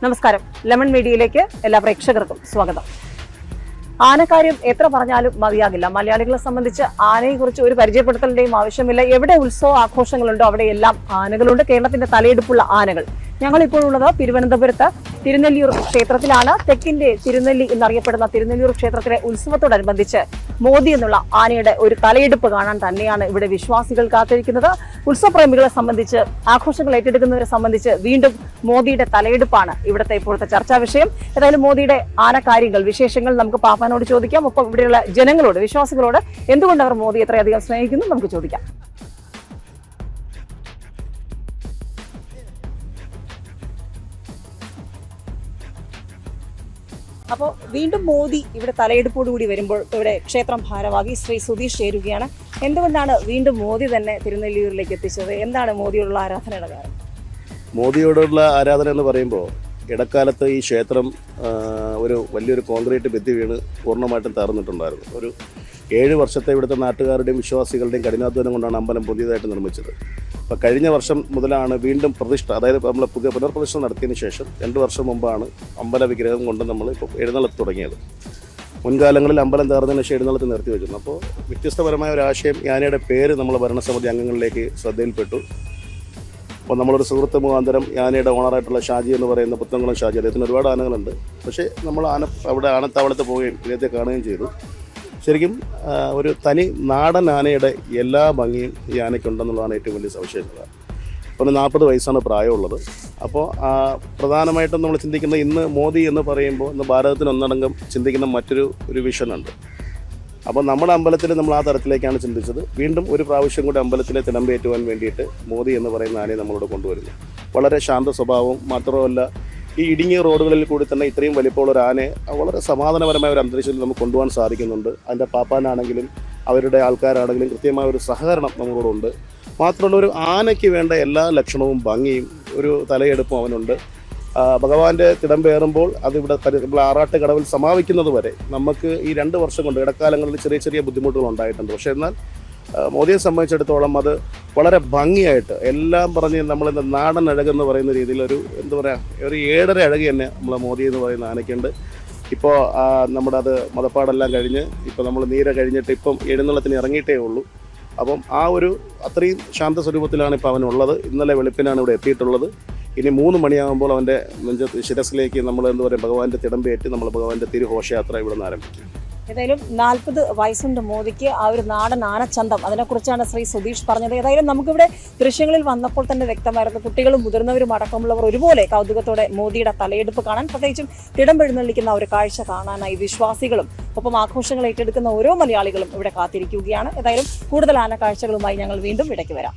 നമസ്കാരം. ലെമൺ മീഡിയയിലേക്ക് എല്ലാ പ്രേക്ഷകർക്കും സ്വാഗതം. ആനക്കാര്യം എത്ര പറഞ്ഞാലും മതിയാകില്ല. മലയാളികളെ സംബന്ധിച്ച് ആനയെക്കുറിച്ച് ഒരു പരിചയപ്പെടുത്തലിന്റെയും ആവശ്യമില്ല. എവിടെ ഉത്സവ ആഘോഷങ്ങളുണ്ടോ അവിടെയെല്ലാം ആനകളുണ്ട്. കേരളത്തിന്റെ തലയെടുപ്പുള്ള ആനകൾ. ഞങ്ങളിപ്പോൾ ഉള്ളത് തിരുവനന്തപുരത്ത് തിരുനെല്ലിയൂർ ക്ഷേത്രത്തിലാണ്. തെക്കിന്റെ തിരുനെല്ലി എന്നറിയപ്പെടുന്ന തിരുനെല്ലിയൂർ ക്ഷേത്രത്തിലെ ഉത്സവത്തോടനുബന്ധിച്ച് മോദി എന്നുള്ള ആനയുടെ ഒരു തലയെടുപ്പ് കാണാൻ തന്നെയാണ് ഇവിടെ വിശ്വാസികൾ കാത്തിരിക്കുന്നത്. ഉത്സവപ്രേമികളെ സംബന്ധിച്ച്, ആഘോഷങ്ങൾ ഏറ്റെടുക്കുന്നവരെ സംബന്ധിച്ച് വീണ്ടും മോദിയുടെ തലയെടുപ്പാണ് ഇവിടുത്തെ ഇപ്പോഴത്തെ ചർച്ചാ വിഷയം. ഏതായാലും മോദിയുടെ ആനക്കാര്യങ്ങൾ, വിശേഷങ്ങൾ നമുക്ക് പാപ്പാനോട് ചോദിക്കാം. ഒപ്പം ഇവിടെയുള്ള ജനങ്ങളോട്, വിശ്വാസികളോട് എന്തുകൊണ്ട് അവർ മോദി എത്രയധികം സ്നേഹിക്കുന്നു നമുക്ക് ചോദിക്കാം. അപ്പോൾ വീണ്ടും മോദി ഇവിടെ തലയെടുപ്പോടുകൂടി വരുമ്പോൾ ഇവിടെ ക്ഷേത്രം ഭാരവാഹി ശ്രീ സുധീഷ് ചേരുകയാണ്. എന്തുകൊണ്ടാണ് വീണ്ടും മോദി തന്നെ തിരുനെല്ലിയൂരിലേക്ക് എത്തിച്ചത്? എന്താണ് മോദിയോടുള്ള ആരാധനയുടെ കാരണം? മോദിയോടുള്ള ആരാധന എന്ന് പറയുമ്പോൾ ഇടക്കാലത്ത് ഈ ക്ഷേത്രം ഒരു വലിയൊരു കോൺക്രീറ്റ് ഭിത്തി വീണ് പൂർണ്ണമായിട്ടും തകർന്നിട്ടുണ്ടായിരുന്നു. ഒരു 7 വർഷത്തെ ഇവിടുത്തെ നാട്ടുകാരുടെയും വിശ്വാസികളുടെയും കഠിനാധ്വാനം കൊണ്ടാണ് അമ്പലം പുതിയതായിട്ട് നിർമ്മിച്ചത്. അപ്പോൾ കഴിഞ്ഞ വർഷം മുതലാണ് വീണ്ടും പ്രതിഷ്ഠ, അതായത് നമ്മൾ പുതിയ പുനർപ്രതിഷ്ഠ നടത്തിയതിന് ശേഷം 2 വർഷം മുമ്പാണ് അമ്പല വിഗ്രഹം കൊണ്ട് നമ്മൾ ഇപ്പോൾ എഴുന്നള്ളത്ത് തുടങ്ങിയത്. മുൻകാലങ്ങളിൽ അമ്പലം തകർന്നതിന് ശേഷം എഴുന്നള്ളത്ത് നിർത്തി വെച്ചിരുന്നു. അപ്പോൾ വ്യത്യസ്തപരമായ ഒരു ആശയം, യാനയുടെ പേര് നമ്മൾ ഭരണസമിതി അംഗങ്ങളിലേക്ക് ശ്രദ്ധയിൽപ്പെട്ടു. അപ്പോൾ നമ്മളൊരു സുഹൃത്ത് മുഖാന്തരം യാനയുടെ ഓണറായിട്ടുള്ള ഷാജി എന്ന് പറയുന്ന പുത്തൻകുളം ഷാജി, അദ്ദേഹത്തിന് ഒരുപാട് ആനകളുണ്ട്. പക്ഷേ നമ്മൾ അവിടെ ആനത്താവളത്ത് പോവുകയും ഇദ്ദേഹത്തെ കാണുകയും ചെയ്തു. ശരിക്കും ഒരു തനി നാടൻ ആനയുടെ എല്ലാ ഭംഗിയും ഈ ആനയ്ക്കുണ്ടെന്നുള്ളതാണ് ഏറ്റവും വലിയ സവിശേഷത. അപ്പോൾ 40 വയസ്സാണ് പ്രായമുള്ളത്. അപ്പോൾ പ്രധാനമായിട്ടും നമ്മൾ ചിന്തിക്കുന്ന ഇന്ന് മോദി എന്ന് പറയുമ്പോൾ ഇന്ന് ഭാരതത്തിന് ഒന്നടങ്കം ചിന്തിക്കുന്ന മറ്റൊരു വിഷനുണ്ട്. അപ്പോൾ നമ്മുടെ അമ്പലത്തിൽ നമ്മൾ ആ തരത്തിലേക്കാണ് ചിന്തിച്ചത്. വീണ്ടും ഒരു പ്രാവശ്യം കൂടി അമ്പലത്തിലെ തിടമ്പേറ്റുവാൻ വേണ്ടിയിട്ട് മോദി എന്ന് പറയുന്ന ആനയെ നമ്മളോട് കൊണ്ടുവരുന്നു. വളരെ ശാന്ത സ്വഭാവവും മാത്രമല്ല, ഈ ഇടുങ്ങിയ റോഡുകളിൽ കൂടി തന്നെ ഇത്രയും വലിപ്പമുള്ള ഒരു ആനയെ വളരെ സമാധാനപരമായ ഒരു അന്തരീക്ഷത്തിൽ നമുക്ക് കൊണ്ടുപോകാൻ സാധിക്കുന്നുണ്ട്. അതിൻ്റെ പാപ്പാനാണെങ്കിലും അവരുടെ ആൾക്കാരാണെങ്കിലും കൃത്യമായ ഒരു സഹകരണം നമ്മളോടുണ്ട്. മാത്രമല്ല, ഒരു ആനയ്ക്ക് വേണ്ട എല്ലാ ലക്ഷണവും ഭംഗിയും ഒരു തലയെടുപ്പും അവനുണ്ട്. ഭഗവാന്റെ തിടമ്പേറുമ്പോൾ അതിവിടെ ആറാട്ട് കടവിൽ സമാപിക്കുന്നത് വരെ നമുക്ക് ഈ 2 വർഷം കൊണ്ട് ഇടക്കാലങ്ങളിൽ ചെറിയ ചെറിയ ബുദ്ധിമുട്ടുകൾ ഉണ്ടായിട്ടുണ്ട്. പക്ഷേ എന്നാൽ മോദിയെ സംബന്ധിച്ചിടത്തോളം അത് വളരെ ഭംഗിയായിട്ട് എല്ലാം പറഞ്ഞ് നമ്മളിന്ന് നാടൻ അഴകെന്ന് പറയുന്ന രീതിയിൽ ഒരു എന്താ പറയുക, ഒരു 7.5 അഴകി തന്നെ നമ്മളെ മോദി എന്ന് പറയുന്ന ആനയ്ക്കുണ്ട്. ഇപ്പോൾ നമ്മുടെ അത് മതപ്പാടെല്ലാം കഴിഞ്ഞ് ഇപ്പോൾ നമ്മൾ നീര കഴിഞ്ഞിട്ട് ഇപ്പം എഴുന്നള്ളത്തിന് ഇറങ്ങിയിട്ടേ ഉള്ളൂ. അപ്പം ആ ഒരു അത്രയും ശാന്ത സ്വരൂപത്തിലാണ് ഇപ്പോൾ അവനുള്ളത്. ഇന്നലെ വെളുപ്പിനാണ് ഇവിടെ എത്തിയിട്ടുള്ളത്. ഇനി 3 മണിയാകുമ്പോൾ അവൻ്റെ ശിരസിലേക്ക് നമ്മൾ എന്താ പറയുക, ഭഗവാന്റെ തിടമ്പേറ്റ് നമ്മൾ ഭഗവാന്റെ തിരുഘോഷയാത്ര ഇവിടെ നിന്ന് ആരംഭിക്കും. ഏതായാലും 40 വയസ്സുണ്ട് മോദിക്ക്. ആ ഒരു നാടൻ ആനച്ചന്തം, അതിനെക്കുറിച്ചാണ് ശ്രീ സുധീഷ് പറഞ്ഞത്. ഏതായാലും നമുക്കിവിടെ ദൃശ്യങ്ങളിൽ വന്നപ്പോൾ തന്നെ വ്യക്തമായിരുന്നു, കുട്ടികളും മുതിർന്നവരും അടക്കമുള്ളവർ ഒരുപോലെ കൗതുകത്തോടെ മോദിയുടെ തലയെടുപ്പ് കാണാൻ, പ്രത്യേകിച്ചും തിടമ്പെഴുന്നള്ളിക്കുന്ന ഒരു കാഴ്ച കാണാനായി വിശ്വാസികളും ഒപ്പം ആഘോഷങ്ങൾ ഏറ്റെടുക്കുന്ന ഓരോ മലയാളികളും ഇവിടെ കാത്തിരിക്കുകയാണ്. ഏതായാലും കൂടുതൽ ആന കാഴ്ചകളുമായി ഞങ്ങൾ വീണ്ടും ഇടയ്ക്ക് വരാം.